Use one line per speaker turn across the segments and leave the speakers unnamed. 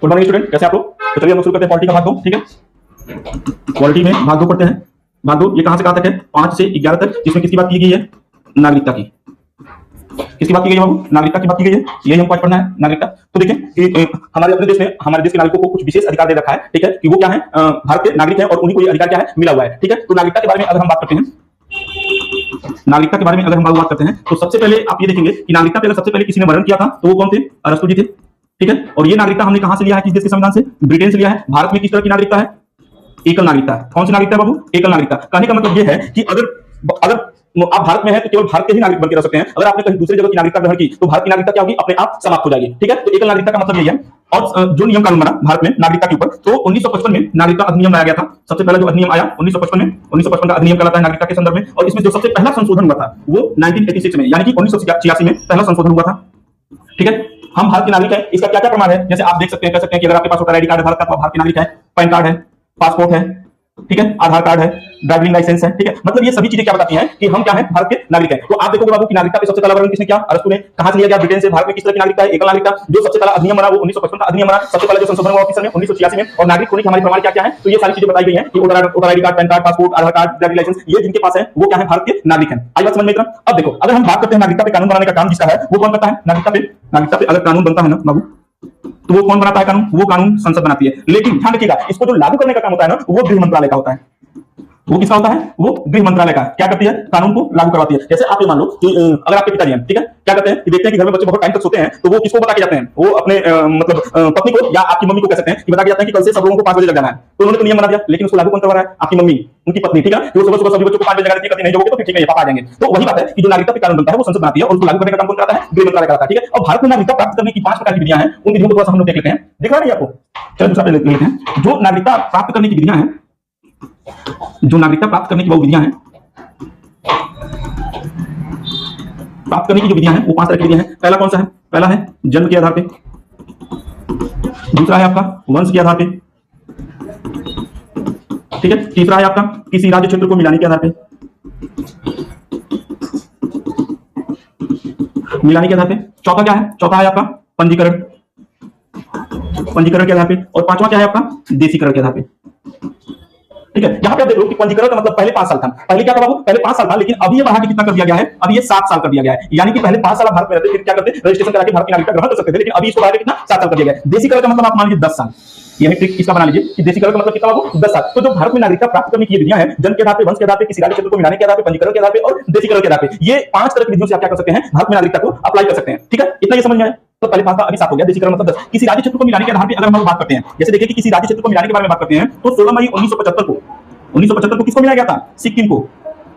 Good morning student, कैसे आप लोग? तो चलिए हम शुरू करते हैं पॉलिटी का भाग 2। ठीक है, पॉलिटी में भाग 2 पढ़ते हैं। भाग 2 ये कहां से कहां तक है? 5 से 11 तक, जिसमें किसकी बात की गई है? नागरिकता की। किसकी बात की गई है बाबू? नागरिकता की बात की गई है। यही हमको आज पढ़ना है, नागरिकता। तो देखिए कि हमारे अपने देश में हमारे देश के नागरिकों को कुछ विशेष अधिकार दे रखा है। ठीक है, कि वो क्या है? भारत के नागरिक हैं और उन्हीं को ये अधिकार क्या है? मिला हुआ है। ठीक है, तो नागरिकता के बारे में अगर हम बात करते हैं, नागरिकता के बारे में अगर हम बात करते हैं, तो सबसे पहले आप ये देखेंगे कि नागरिकता पे अगर सबसे पहले किसी ने वर्णन किया था तो वो कौन थे? अरस्तु जी थे। ठीक है, और ये नागरिकता हमने कहां से लिया है? किस देश के संविधान से? ब्रिटेन से लिया है। भारत में किस तरह की नागरिकता है? एकल नागरिकता। कौन सी नागरिकता है बाबू? एकल नागरिकता। कहने का मतलब ये है कि अगर आप भारत में हैं तो केवल भारत के ही नागरिक बनकर रह सकते हैं। अगर आपने कहीं दूसरी जगह की नागरिकता ग्रहण की तो भारत की नागरिकता क्या होगी? अपने आप समाप्त हो जाएगी। ठीक है, तो एकल नागरिकता का मतलब यही है। और जो नियम कानून बना भारत में नागरिकता के ऊपर, तो 1955 में नागरिकता अधिनियम लाया गया था। सबसे पहला जो अधिनियम आया 1955 में, 1955 का अधिनियम कहलाता है नागरिकता के संदर्भ में। और इसमें जो सबसे पहला संशोधन हुआ था वो 1986 में, यानी कि 1986 में पहला संशोधन हुआ था। ठीक है, हम भारत के नागरिक हैं। इसका क्या क्या प्रमाण है? जैसे आप देख सकते हैं, कह सकते हैं कि अगर आपके पास वोटर आईडी कार्ड है भारत का तो आप भारत के नागरिक है। पैन कार्ड है, पासपोर्ट है, ठीक है, आधार कार्ड है, ड्राइविंग लाइसेंस है। ठीक है, मतलब ये सभी चीजें क्या बताती हैं कि हम क्या है? भारत के नागरिक हैं। तो आप देखोगे बाबू कि नागरिकता पे सबसे पहला वर्णन किसने किया? अरस्तु ने। कहां से लिया गया? ब्रिटेन से। भारत में किस तरह की नागरिकता है? एकल नागरिकता। जो सबसे पहला अधिनियम बना वो 1955 का अधिनियम बना। सबसे पहला जो संशोधन हुआ किस में? 1986 में। और नागरिक होने के हमारे प्रमाण क्या क्या है? तो ये सारी चीजें बताई गई हैं कि voter ID card, pan card, passport, Aadhaar card, driving licence, ये जिनके पास है वो क्या है? भारत के नागरिक हैं। आई बात समझ में इतना? अब देखो, अगर हम बात करते हैं नागरिकता पे कानून बनाने का काम जिसका है वो कौन करता है? नागरिकता पे अगर कानून बनता है ना बाबू, तो वो कौन बनाता है कानून? वो कानून संसद बनाती है। लेकिन ध्यान रखिएगा, इसको जो लागू करने का काम होता है ना वो गृह मंत्रालय का होता है। वो किसका होता है? वो गृह मंत्रालय का। क्या करती है? कानून को लागू करवाती है। जैसे आप ये मान लो कि अगर आपके पिताजी हैं, ठीक है, क्या करते हैं कि देखते हैं कि घर में बच्चे बहुत टाइम तक सोते हैं तो वो किसको बता के जाते हैं? वो अपने मतलब पत्नी को या आपकी मम्मी को कह सकते हैं कि बता के जाते हैं कि कल से सब लोगों को 5 बजे जग जाना है। तो उन्होंने तो नियम बना दिया, लेकिन उसको लागू कौन करवा रहा है? आपकी मम्मी, उनकी पत्नी। ठीक है, जो सुबह सुबह सभी बच्चों को 5 बजे जगा देती है, कहती नहीं जगोगे तो फिर ठीक है पापा आ जाएंगे। तो वही बात है कि जो नागरिकता पे कानून बनता है वो संसद बनाती है और उसको लागू करने का काम कौन करता है? गृह मंत्रालय करता है। ठीक है, और भारत में नागरिकता प्राप्त करने की 5 प्रकार की विधियां हैं। उन विधियों को थोड़ा सा हम लोग देख लेते हैं। दिख रहा है आपको? चलो दूसरा पे लेते हैं। जो नागरिकता प्राप्त करने की विधियां हैं, जो नागरिकता प्राप्त करने की वो विधियां हैं, प्राप्त करने की जो विधियां हैं वो 5 तरह की विधियां हैं। पहला कौन सा है? पहला है जन्म के आधार पे। दूसरा है आपका वंश के आधार पे। ठीक है, तीसरा है आपका किसी राज्य क्षेत्र को मिलाने के आधार पे। मिलाने के आधार पे। चौथा क्या है? चौथा है आपका पंजीकरण, पंजीकरण के आधार पे। और पांचवा क्या है आपका? देशीकरण के आधार पे। ठीक है, यहां पे आप देख लो कि पंजीकरण का मतलब पहले 5 साल था। पहले क्या था बाबू? पहले 5 साल था, लेकिन अभी ये बढ़ा के कितना कर दिया गया है? अभी ये 7 साल कर दिया गया है। यानी कि पहले 5 साल भारत में रहते फिर क्या करते? रजिस्ट्रेशन करा के भारत की नागरिकता ग्रहण कर सकते थे, लेकिन अभी इसको बढ़ा के कितना? 7 साल कर दिया गया है। देशीकरण का मतलब आप मान लीजिए 10 साल। यह ट्रिक इसका बना लीजिए कि देशीकरण का मतलब कितना बाबू? 10 साल। तो जो भारत में नागरिकता प्राप्त करने की विधियां हैं, जन्म के आधार पे, वंश के आधार पे, किसी राज्य क्षेत्र को मिलाने के आधार पे, पंजीकरण के आधार पे और देशीकरण के आधार पे, ये 5 तरह की विधियों से आप क्या कर सकते हैं? भारत में नागरिकता को अप्लाई कर सकते हैं। ठीक है, इतना ये समझ में आया? तो पहले 5 था, अभी 7 हो गया। देशीकरण मतलब 10। किसी राज्य क्षेत्र को मिलाने के आधार पे अगर हम बात करते हैं, जैसे देखिए कि किसी राज्य क्षेत्र को मिलाने के बारे में बात करते हैं, तो 16 मई 1975 को किसको मिलाया गया था? सिक्किम को।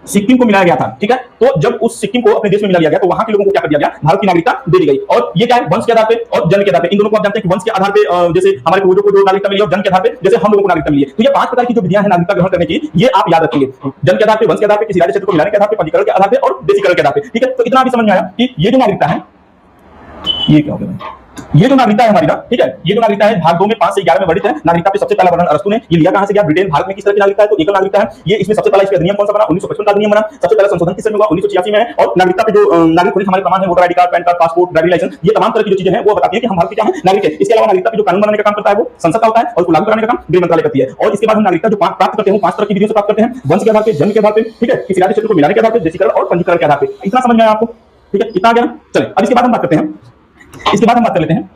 सिक्किम को मिलाया गया था। ठीक है, तो जब उस सिक्किम को अपने देश में मिला दिया गया तो वहां के लोगों को क्या कर दिया गया? भारत की नागरिकता दे दी गई। और ये क्या है? वंश के आधार पे और जन्म के आधार पे। इन दोनों को आप जानते हैं कि वंश के आधार पे जैसे हमारे पूर्वजों को जो नागरिकता मिली और जन्म के आधार पे जैसे हम लोगों को नागरिकता मिली है। तो ये 5 प्रकार की जो विधियां हैं नागरिकता ग्रहण करने की, ये आप याद रखेंगे। जन्म के आधार पे, वंश के आधार पे, किसी राज्य क्षेत्र को मिलाने के आधार पे, पंजीकरण के आधार पे और देशीकरण के आधार पे। ठीक है, तो इतना भी समझ में आया कि ये जो नागरिकता है, ये क्या हो गया? ये जो नागरिकता है हमारी ना, ठीक है, ये जो नागरिकता है भाग 2 में 5 से 11 में वर्णित है। नागरिकता पे सबसे पहला वर्णन अरस्तु ने ये लिया कहां से गया? ब्रिटेन। भारत में किस तरह की नागरिकता है? तो एकल नागरिकता है। ये इसमें सबसे पहला इसका अधिनियम कौन सा बना? 1955 का अधिनियम बना। सबसे पहला संशोधन किस में हुआ? 1986 में है। और नागरिकता पे जो नागरिक होने के हमारे प्रमाण है, voter ID card, pan card, passport, driving licence, ये तमाम तरह की जो चीजें हैं वो बताती है कि हम भारत के क्या है? नागरिक है। इसके अलावा नागरिकता पे जो कानून बनाने का काम करता है वो संसद का होता है और उसको लागू कराने का काम गृह मंत्रालय करती है। और इसके बाद हम नागरिकता जो प्राप्त करते हैं 5 तरह की विधियों से प्राप्त करते हैं। वंश के आधार पे, जन्म के आधार पे, ठीक है, किसी राज्य क्षेत्र को मिलाने के आधार पे, देशीकरण और पंजीकरण के आधार पे। इतना समझ में आया आपको? ठीक है, इतना आ गया ना? चलिए अब इसके बाद हम बात करते हैं, इसके बाद हम बात कर लेते हैं